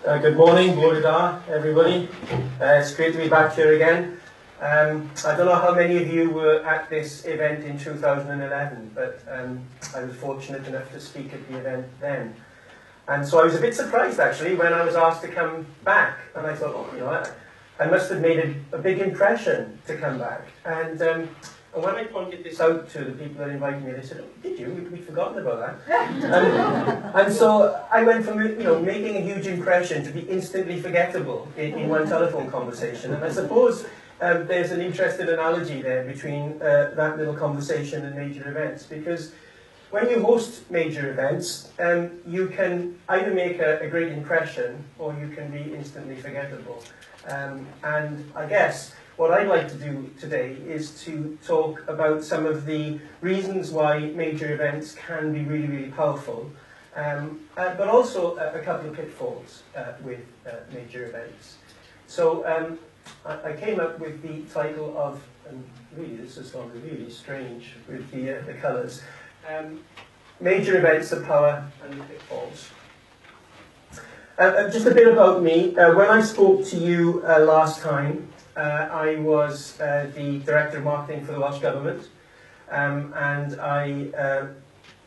Good morning, Bore da, everybody. It's great to be back here again. I don't know how many of you were at this event in 2011, but I was fortunate enough to speak at the event then. And so I was a bit surprised, actually, when I was asked to come back. And I thought, oh, you know, I must have made a big impression to come back. And when I pointed this out to the people that invited me, they said, oh, did you? We'd forgotten about that. And so I went from, you know, making a huge impression to be instantly forgettable in one telephone conversation. And I suppose there's an interesting analogy there between that little conversation and major events, because when you host major events, you can either make a great impression or you can be instantly forgettable. And I guess what I'd like to do today is to talk about some of the reasons why major events can be really, really powerful, but also a couple of pitfalls with major events. So I came up with the title of, and really this has gone really strange with the colours, Major Events of Power and the Pitfalls. Just a bit about me. When I spoke to you last time, I was the Director of Marketing for the Welsh Government, and I,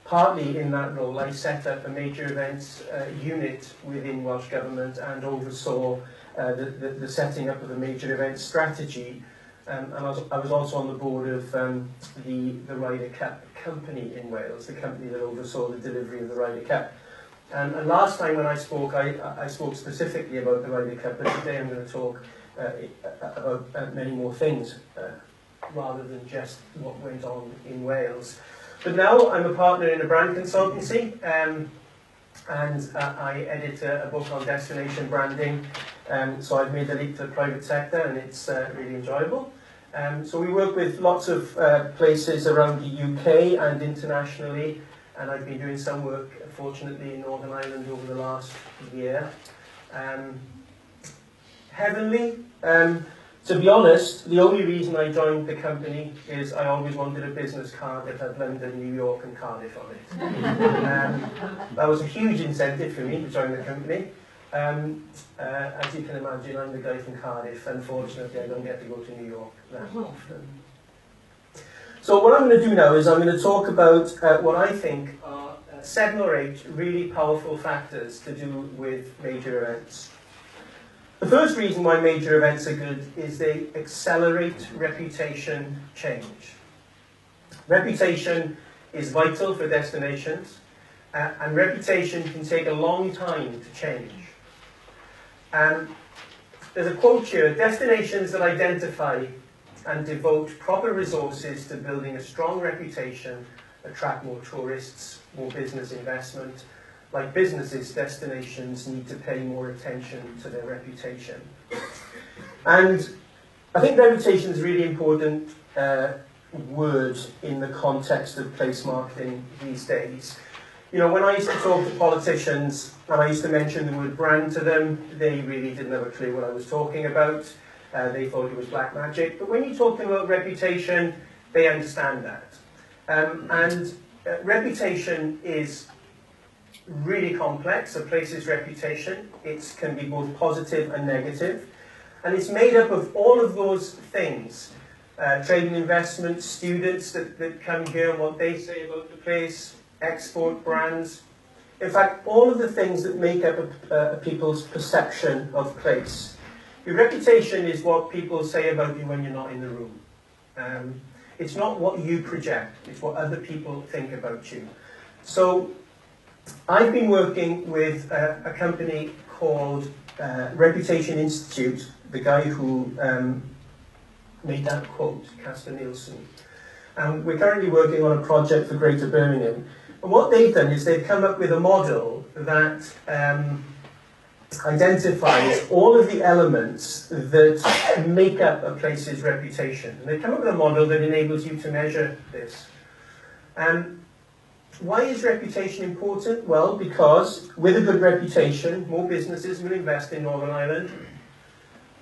partly in that role, I set up a major events unit within Welsh Government and oversaw the setting up of a major events strategy. And I was also on the board of the Ryder Cup company in Wales, the company that oversaw the delivery of the Ryder Cup. And last time when I spoke specifically about the Ryder Cup, but today I'm going to talk about many more things, rather than just what went on in Wales. But now I'm a partner in a brand consultancy, and I edit a book on destination branding. So I've made the leap to the private sector, and it's really enjoyable. So we work with lots of places around the UK and internationally, and I've been doing some work, fortunately, in Northern Ireland over the last year. Heavenly, to be honest, the only reason I joined the company is I always wanted a business card that had London, New York and Cardiff on it. That was a huge incentive for me to join the company. As you can imagine, I'm the guy from Cardiff. Unfortunately, I don't get to go to New York that often. So what I'm going to do now is I'm going to talk about what I think are 7 or 8 really powerful factors to do with major events. The first reason why major events are good is they accelerate reputation change. Reputation is vital for destinations, and reputation can take a long time to change. There's a quote here: destinations that identify and devote proper resources to building a strong reputation attract more tourists, more business investment. Like businesses, destinations need to pay more attention to their reputation. And I think reputation is a really important word in the context of place marketing these days. You know, when I used to talk to politicians and I used to mention the word brand to them, they really didn't have a clue what I was talking about. They thought it was black magic. But when you talk to them about reputation, they understand that. Reputation is really complex. A place's reputation, it can be both positive and negative. And it's made up of all of those things. Trade and investment, students that come here and what they say about the place, export brands. In fact, all of the things that make up a people's perception of place. Your reputation is what people say about you when you're not in the room. It's not what you project, it's what other people think about you. So I've been working with a company called Reputation Institute, the guy who made that quote, Casper Nielsen. And we're currently working on a project for Greater Birmingham. And what they've done is they've come up with a model that identifies all of the elements that make up a place's reputation. And they've come up with a model that enables you to measure this. Why is reputation important? Well, because with a good reputation, more businesses will invest in Northern Ireland,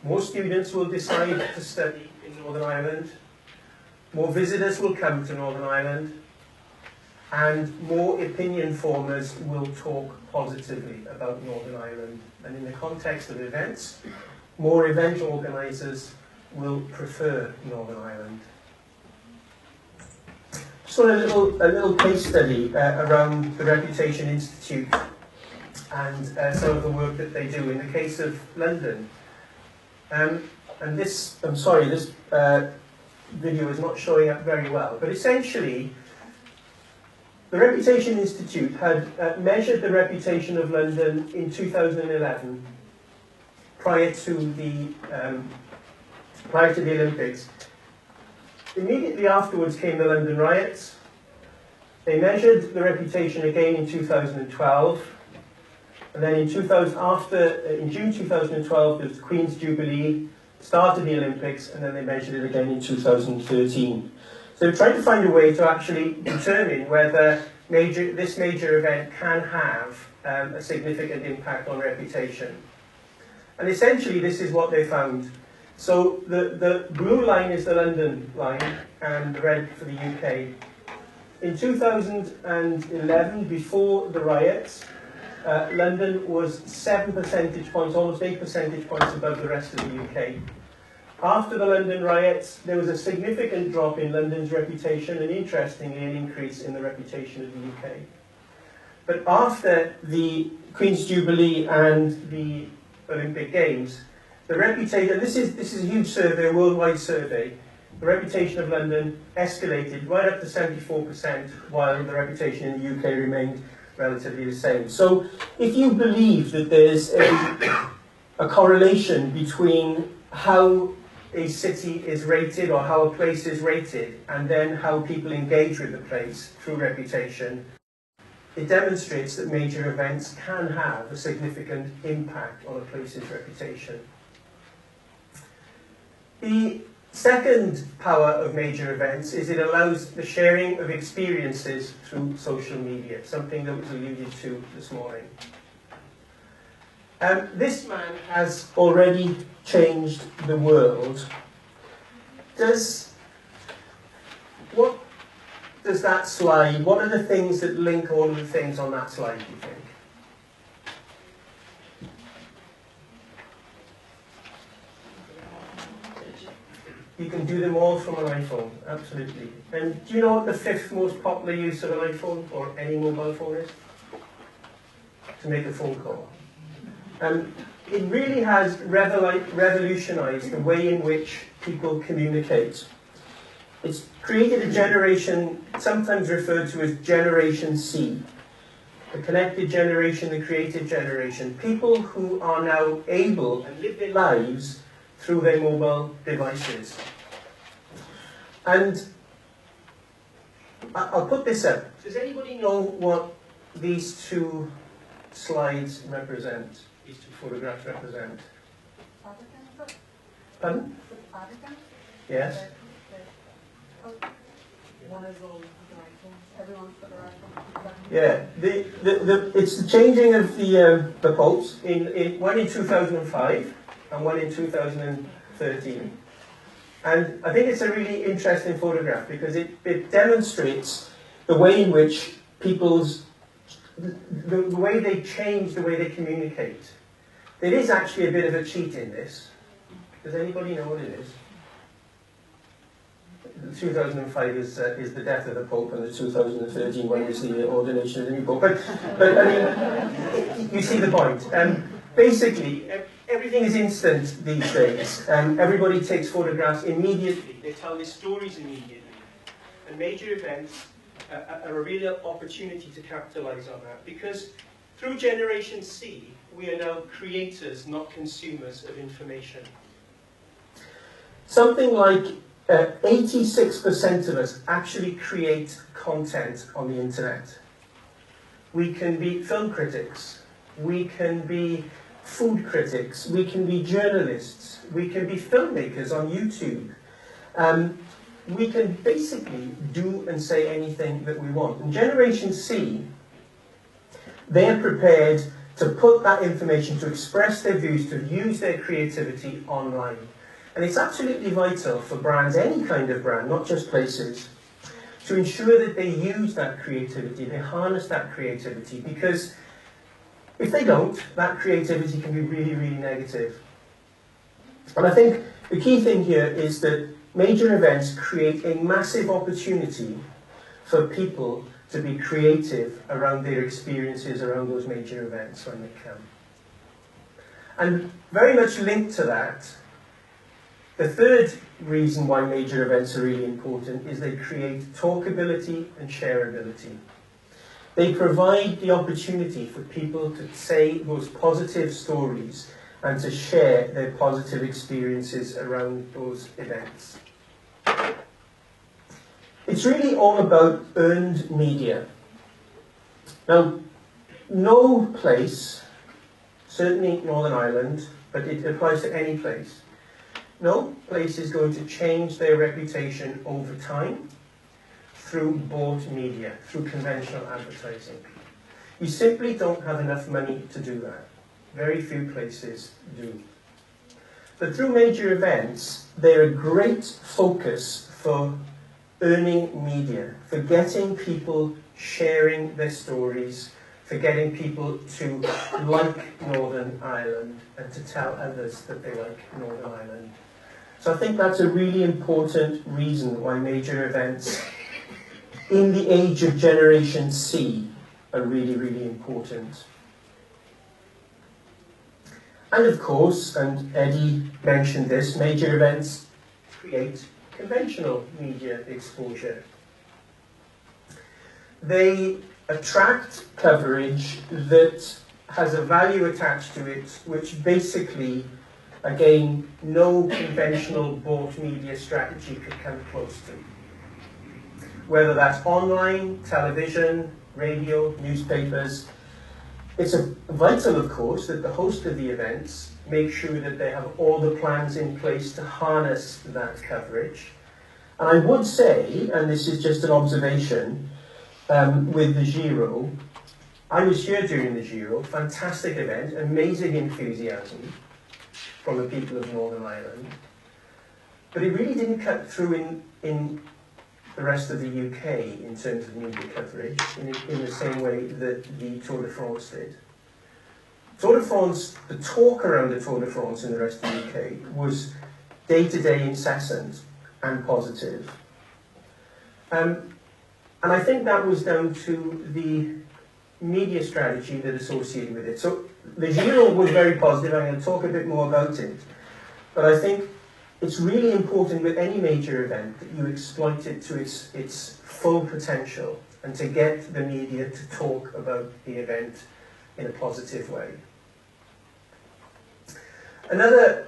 more students will decide to study in Northern Ireland, more visitors will come to Northern Ireland, and more opinion formers will talk positively about Northern Ireland. And in the context of events, more event organisers will prefer Northern Ireland. So a little case study around the Reputation Institute and some of the work that they do. In the case of London, and this, I'm sorry, this video is not showing up very well, but essentially, the Reputation Institute had measured the reputation of London in 2011, prior to the Olympics. Immediately afterwards came the London riots. They measured the reputation again in 2012, and then in June 2012 there was the Queen's Jubilee, started the Olympics, and then they measured it again in 2013. So trying to find a way to actually determine whether this major event can have a significant impact on reputation. And essentially this is what they found. So the blue line is the London line, and the red for the UK. In 2011, before the riots, London was 7 percentage points, almost 8 percentage points above the rest of the UK. After the London riots, there was a significant drop in London's reputation, and interestingly, an increase in the reputation of the UK. But after the Queen's Jubilee and the Olympic Games, the reputation, this is a huge survey, a worldwide survey, the reputation of London escalated right up to 74%, while the reputation in the UK remained relatively the same. So if you believe that there's a correlation between how a city is rated or how a place is rated and then how people engage with the place through reputation, it demonstrates that major events can have a significant impact on a place's reputation. The second power of major events is it allows the sharing of experiences through social media, something that was alluded to this morning. This man has already changed the world. What does that slide, what are the things that link all of the things on that slide, do you think? You can do them all from an iPhone, absolutely. And do you know what the 5th most popular use of an iPhone or any mobile phone is? To make a phone call. It really has revolutionized the way in which people communicate. It's created a generation, sometimes referred to as Generation C. The connected generation, the creative generation. People who are now able to live their lives through their mobile devices. And I'll put this up. Does anybody know what these two slides represent? These two photographs represent? Pardon? Yes? One is all iPhones. Everyone's got their iPhone. Yeah, it's the changing of the poles. One in 2005 and one in 2013. And I think it's a really interesting photograph because it demonstrates the way in which the way they change the way they communicate. There is actually a bit of a cheat in this. Does anybody know what it is? The 2005 is the death of the Pope, and the 2013 one is the ordination of the new Pope. But I mean, you see the point. Basically, everything is instant these days. Everybody takes photographs immediately. They tell their stories immediately. And major events are a real opportunity to capitalize on that, because through Generation C, we are now creators, not consumers of information. Something like 86% of us actually create content on the internet. We can be film critics, we can be food critics, we can be journalists, we can be filmmakers on YouTube. We can basically do and say anything that we want. And Generation C, they're prepared to put that information, to express their views, to use their creativity online. And it's absolutely vital for brands, any kind of brand, not just places, to ensure that they use that creativity, they harness that creativity, because if they don't, that creativity can be really, really negative. And I think the key thing here is that major events create a massive opportunity for people to be creative around their experiences around those major events when they come. And very much linked to that, the third reason why major events are really important is they create talkability and shareability. They provide the opportunity for people to say those positive stories and to share their positive experiences around those events. It's really all about earned media. Now, no place, certainly Northern Ireland, but it applies to any place, no place is going to change their reputation over time through bought media, through conventional advertising. You simply don't have enough money to do that. Very few places do. But through major events, they're a great focus for earning media, for getting people sharing their stories, for getting people to like Northern Ireland and to tell others that they like Northern Ireland. So I think that's a really important reason why major events in the age of Generation C are really, really important. And of course, and Eddie mentioned this, major events create conventional media exposure. They attract coverage that has a value attached to it, which basically, again, no conventional bought media strategy could come close to. Whether that's online, television, radio, newspapers, it's vital, of course, that the host of the events make sure that they have all the plans in place to harness that coverage. And I would say, and this is just an observation, with the Giro, I was here during the Giro, fantastic event, amazing enthusiasm from the people of Northern Ireland, but it really didn't cut through in the rest of the UK in terms of media coverage in the same way that the Tour de France did. Tour de France, the talk around the Tour de France in the rest of the UK was day-to-day incessant and positive. And I think that was down to the media strategy that associated with it. So the Giro was very positive. I'm going to talk a bit more about it. But I think it's really important with any major event that you exploit it to its full potential and to get the media to talk about the event in a positive way. Another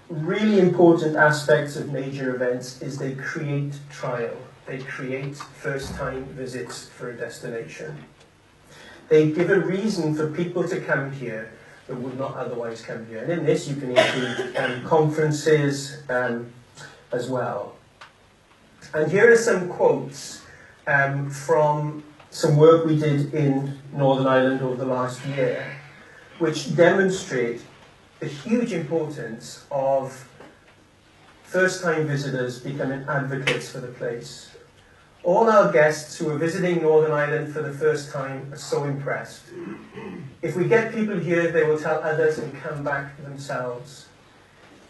really important aspect of major events is they create trial. They create first-time visits for a destination. They give a reason for people to come here that would not otherwise come here. And in this you can include conferences as well. And here are some quotes from some work we did in Northern Ireland over the last year, which demonstrate the huge importance of first-time visitors becoming advocates for the place. All our guests who are visiting Northern Ireland for the first time are so impressed. If we get people here, they will tell others and come back themselves.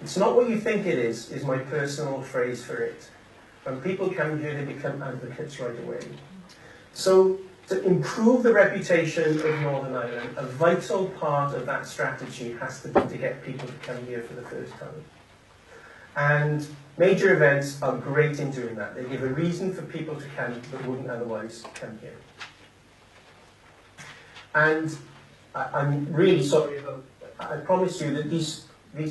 It's not what you think it is my personal phrase for it. When people come here, they become advocates right away. So to improve the reputation of Northern Ireland, a vital part of that strategy has to be to get people to come here for the first time. And major events are great in doing that. They give a reason for people to come that wouldn't otherwise come here. And I'm really sorry about that. I promise you that these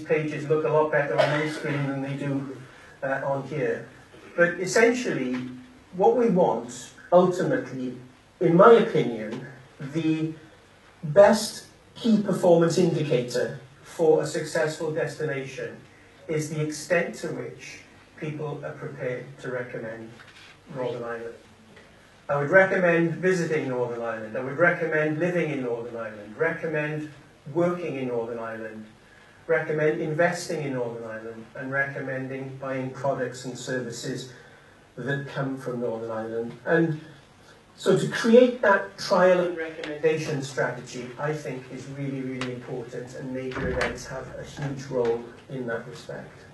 pages look a lot better on the screen than they do on here. But essentially, what we want, ultimately, in my opinion, the best key performance indicator for a successful destination is the extent to which people are prepared to recommend Northern Ireland. I would recommend visiting Northern Ireland. I would recommend living in Northern Ireland, recommend working in Northern Ireland, recommend investing in Northern Ireland, and recommending buying products and services that come from Northern Ireland. And so to create that trial and recommendation strategy, I think is really, really important, and major events have a huge role in that respect.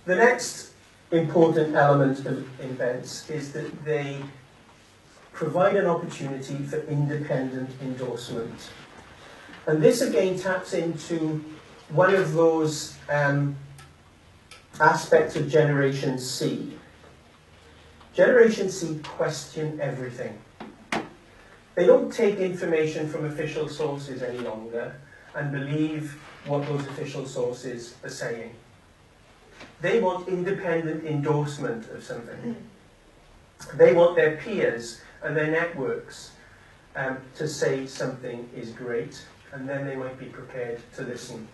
The next important element of events is that they provide an opportunity for independent endorsement. And this again taps into one of those aspects of Generation C. Generation C question everything. They don't take information from official sources any longer and believe what those official sources are saying. They want independent endorsement of something. They want their peers and their networks to say something is great, and then they might be prepared to listen.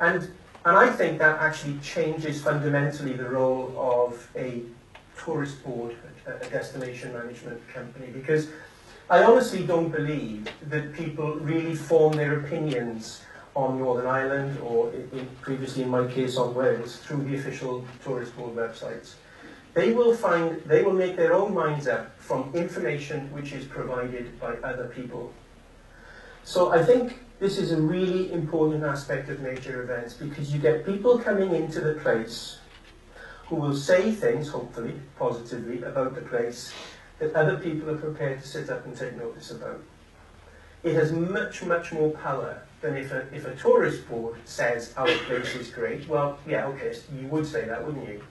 And I think that actually changes fundamentally the role of a tourist board, a destination management company, because I honestly don't believe that people really form their opinions on Northern Ireland, or previously in my case on Wales, through the official tourist board websites. They will make their own minds up from information which is provided by other people. So I think this is a really important aspect of major events, because you get people coming into the place who will say things, hopefully, positively, about the place that other people are prepared to sit up and take notice about. It has much, much more power than if a tourist board says our place is great. Well, yeah, okay, you would say that, wouldn't you?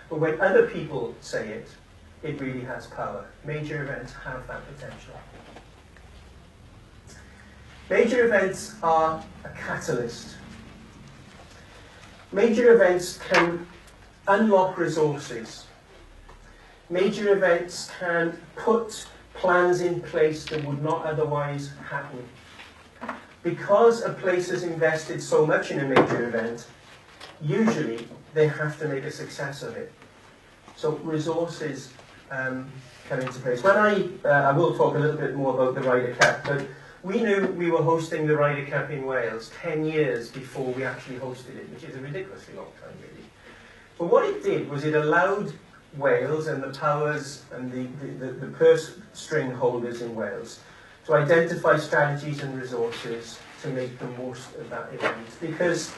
But when other people say it, it really has power. Major events have that potential. Major events are a catalyst. Major events can unlock resources. Major events can put plans in place that would not otherwise happen. Because a place has invested so much in a major event, usually they have to make a success of it. So resources come into place. When I will talk a little bit more about the Ryder Cup, but we knew we were hosting the Ryder Cup in Wales 10 years before we actually hosted it, which is a ridiculously long time, really. But what it did was it allowed Wales and the powers and the purse string holders in Wales to identify strategies and resources to make the most of that event. Because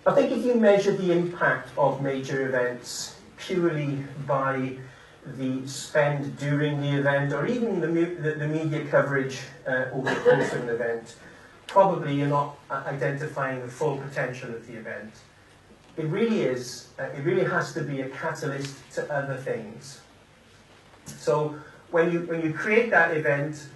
I think if you measure the impact of major events purely by the spend during the event, or even the media coverage over the course of an event, probably you're not identifying the full potential of the event. It really is, it really has to be a catalyst to other things. So when you create that event,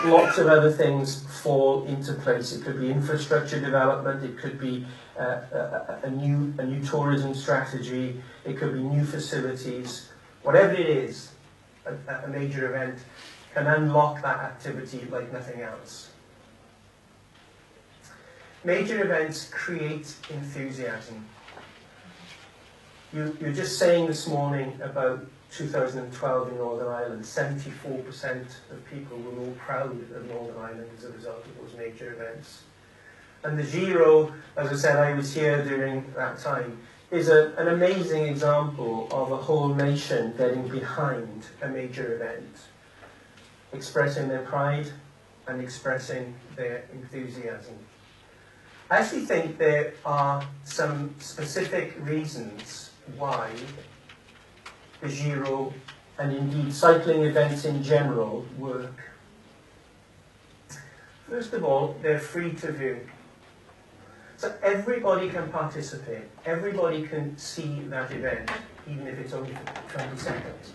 lots of other things fall into place. It could be infrastructure development, it could be a new tourism strategy, it could be new facilities. Whatever it is, a major event can unlock that activity like nothing else. Major events create enthusiasm. You were just saying this morning about 2012 in Northern Ireland, 74% of people were more proud of Northern Ireland as a result of those major events. And the Giro, as I said, I was here during that time, is an amazing example of a whole nation getting behind a major event, expressing their pride and expressing their enthusiasm. I actually think there are some specific reasons why the Giro, and indeed cycling events in general, work. First of all, they're free to view. So everybody can participate. Everybody can see that event, even if it's only for 20 seconds,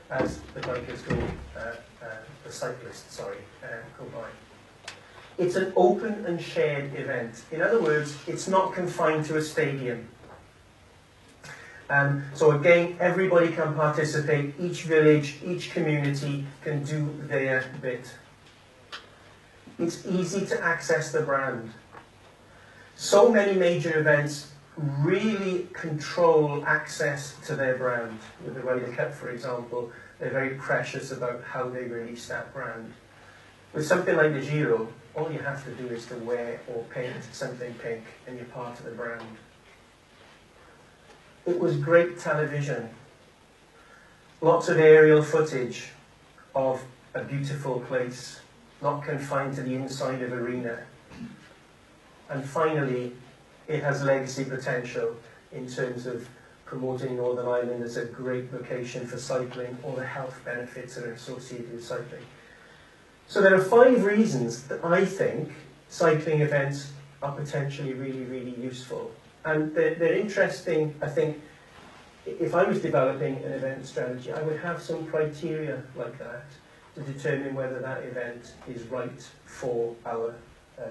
as the bikers go, the cyclists, go by. It's an open and shared event. In other words, it's not confined to a stadium. So again, everybody can participate. Each village, each community can do their bit. It's easy to access the brand. So many major events really control access to their brand. With the Ryder Cup, for example, they're very precious about how they release that brand. With something like the Giro, all you have to do is to wear or paint something pink and you're part of the brand. It was great television. Lots of aerial footage of a beautiful place, not confined to the inside of arena. And finally, it has legacy potential in terms of promoting Northern Ireland as a great location for cycling, all the health benefits that are associated with cycling. So there are 5 reasons that I think cycling events are potentially really, really useful. And they're interesting. I think if I was developing an event strategy, I would have some criteria like that to determine whether that event is right for our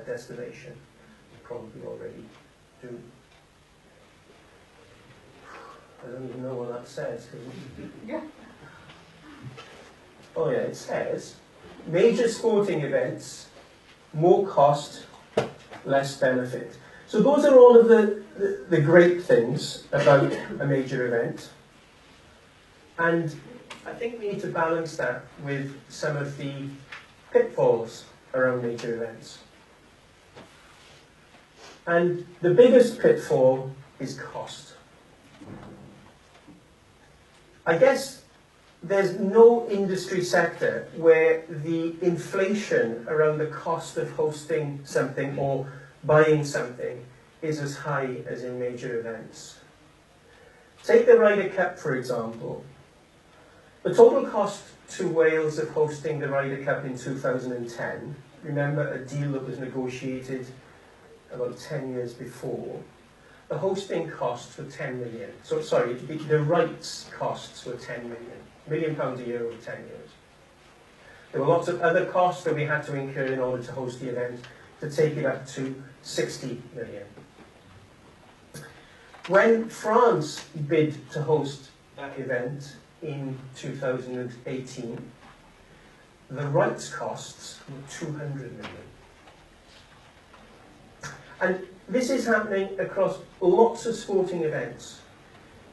destination. You probably already do. I don't even know what that says. Yeah. Oh yeah, it says, major sporting events, more cost, less benefit. So those are all of the great things about a major event. And I think we need to balance that with some of the pitfalls around major events. And the biggest pitfall is cost. I guess there's no industry sector where the inflation around the cost of hosting something or buying something is as high as in major events. Take the Ryder Cup, for example. The total cost to Wales of hosting the Ryder Cup in 2010, remember a deal that was negotiated about 10 years before, the hosting costs were 10 million. So, sorry, the rights costs were 10 million. £1 million a year over 10 years. There were lots of other costs that we had to incur in order to host the event to take it up to 60 million. When France bid to host that event in 2018, the rights costs were 200 million. And this is happening across lots of sporting events.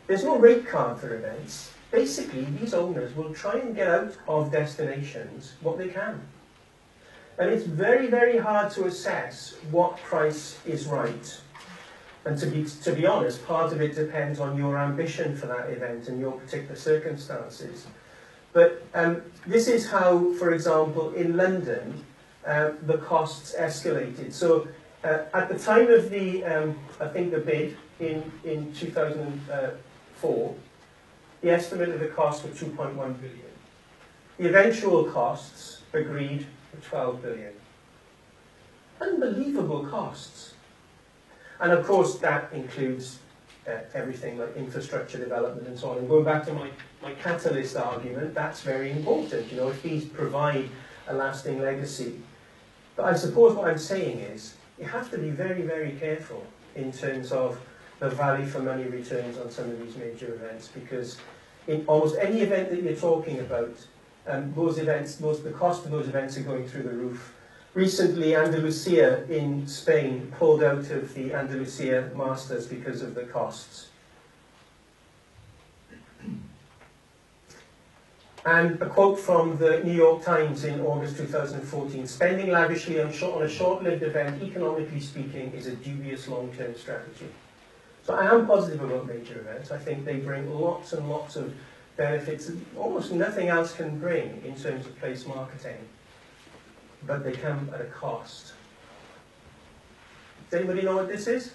There's no rate card for events. Basically, these owners will try and get out of destinations what they can. And it's very, very hard to assess what price is right. And to be honest, part of it depends on your ambition for that event and your particular circumstances. But this is how, for example, in London, the costs escalated. So at the time of the, I think the bid in 2004, the estimate of the cost were 2.1 billion. The eventual costs agreed were 12 billion. Unbelievable costs. And of course that includes everything like infrastructure development and so on. And going back to my catalyst argument, that's very important, you know, if these provide a lasting legacy. But I suppose what I'm saying is, you have to be very, very careful in terms of the value for money returns on some of these major events, because in almost any event that you're talking about, those events, the cost of those events are going through the roof. Recently, Andalusia in Spain pulled out of the Andalusia Masters because of the costs. And a quote from the New York Times in August 2014, spending lavishly on a short-lived event, economically speaking, is a dubious long-term strategy. So I am positive about major events. I think they bring lots and lots of benefits that almost nothing else can bring in terms of place marketing. But they come at a cost. Does anybody know what this is?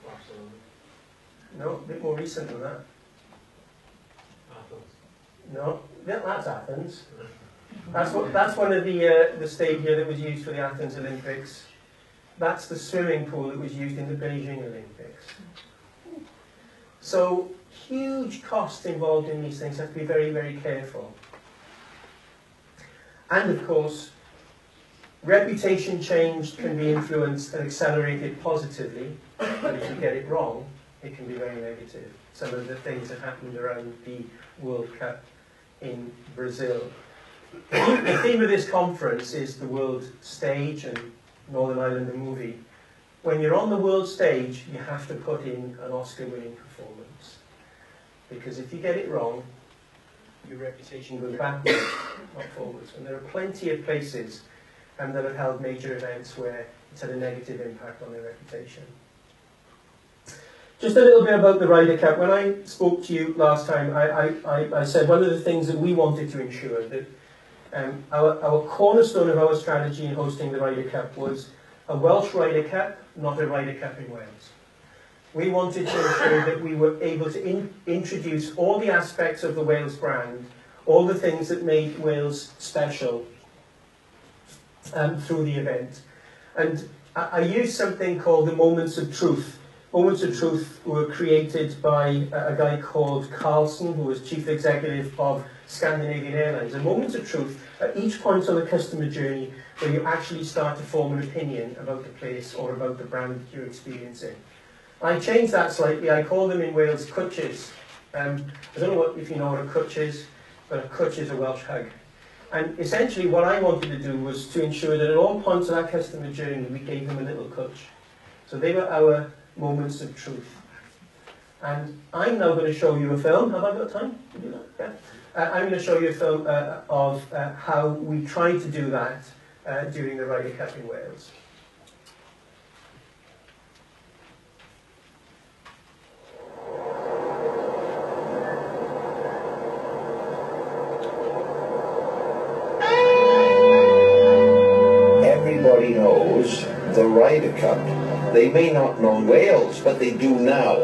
Barcelona. No, a bit more recent than that. No, that's Athens. That's one of the stadia that was used for the Athens Olympics. That's the swimming pool that was used in the Beijing Olympics. So huge costs involved in these things. Have to be very, very careful. And of course, reputation change can be influenced and accelerated positively, but if you get it wrong, it can be very negative. Some of the things that happened around the World Cup in Brazil. The theme of this conference is the world stage and Northern Ireland the movie. When you're on the world stage, you have to put in an Oscar-winning performance. Because if you get it wrong, your reputation goes backwards, not forwards. And there are plenty of places that have held major events where it's had a negative impact on their reputation. Just a little bit about the Ryder Cup. When I spoke to you last time, I said one of the things that we wanted to ensure that our cornerstone of our strategy in hosting the Ryder Cup was a Welsh Ryder Cup, not a Ryder Cup in Wales. We wanted to ensure that we were able to introduce all the aspects of the Wales brand, all the things that made Wales special through the event. And I used something called the Moments of Truth. Moments of Truth were created by a guy called Carlson, who was Chief Executive of Scandinavian Airlines. And Moments of Truth at each point on the customer journey where you actually start to form an opinion about the place or about the brand you're experiencing. I changed that slightly. I call them in Wales cwtches. I don't know if you know what a cwtch is, but a cwtch is a Welsh hug. And essentially what I wanted to do was to ensure that at all points of that customer journey we gave them a little cwtch. So they were our moments of truth. And I'm now going to show you a film. Have I got time to do that? Yeah. I'm going to show you a film of how we tried to do that during the Ryder Cup in Wales. Everybody knows the Ryder Cup. They may not know Wales, but they do now.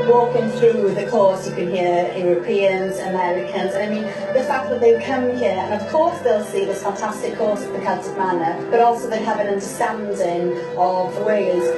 Walking through the course, you can hear Europeans, Americans, and I mean, the fact that they come here, and of course they'll see this fantastic course at the Celtic Manor, but also they have an understanding of Wales.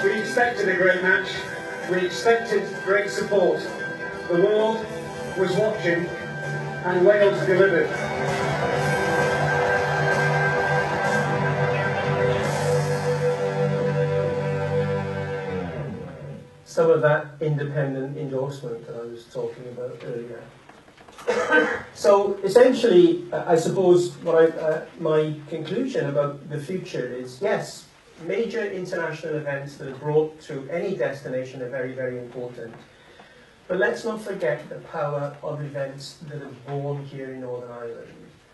We expected a great match, we expected great support. The world was watching and Wales delivered. Some of that independent endorsement that I was talking about earlier. So essentially, I suppose what my conclusion about the future is, yes, major international events that are brought to any destination are very, very important. But let's not forget the power of events that are born here in Northern Ireland,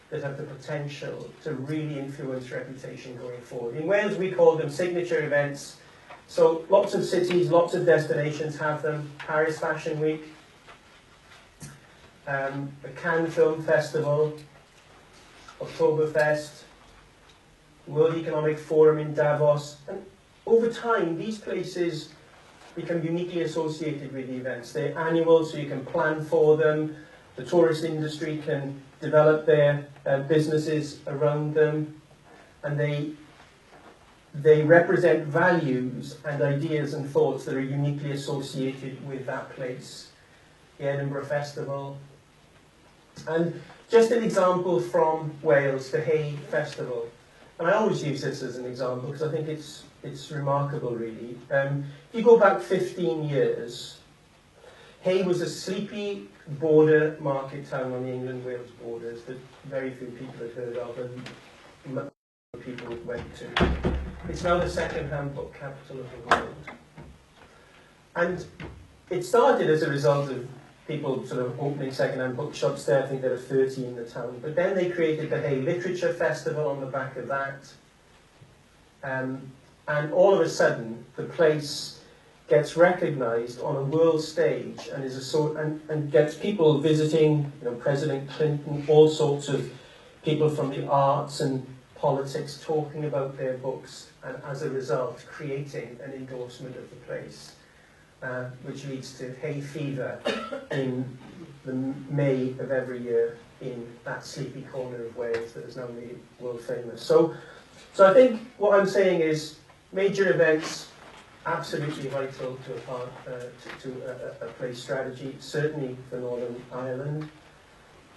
that have the potential to really influence reputation going forward. In Wales, we call them signature events. So lots of cities, lots of destinations have them. Paris Fashion Week, the Cannes Film Festival, Oktoberfest, World Economic Forum in Davos. And over time, these places become uniquely associated with the events. They're annual, so you can plan for them. The tourist industry can develop their businesses around them. And they represent values and ideas and thoughts that are uniquely associated with that place. The Edinburgh Festival. And just an example from Wales, the Hay Festival. and I always use this as an example because I think it's remarkable really. If you go back 15 years, Hay was a sleepy border market town on the England-Wales borders that very few people had heard of and much people went to. It's now the second-hand book capital of the world. And it started as a result of people sort of opening second-hand bookshops there. I think there were 30 in the town. But then they created the Hay Literature Festival on the back of that. And all of a sudden, the place gets recognised on a world stage and is and gets people visiting, President Clinton, all sorts of people from the arts and politics talking about their books, and as a result, creating an endorsement of the place, which leads to hay fever in the May of every year in that sleepy corner of Wales that is now made world famous. So I think what I'm saying is major events, absolutely vital to a place strategy, certainly for Northern Ireland.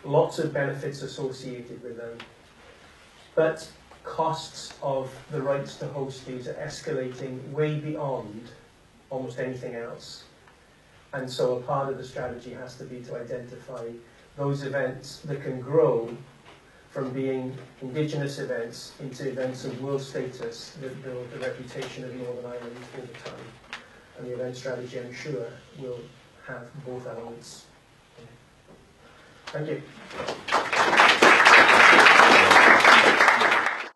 Lots of benefits associated with them. But costs of the rights to host these are escalating way beyond almost anything else. And so a part of the strategy has to be to identify those events that can grow from being Indigenous events into events of world status that build the reputation of Northern Ireland over time. And the event strategy, I'm sure, will have both elements. Thank you.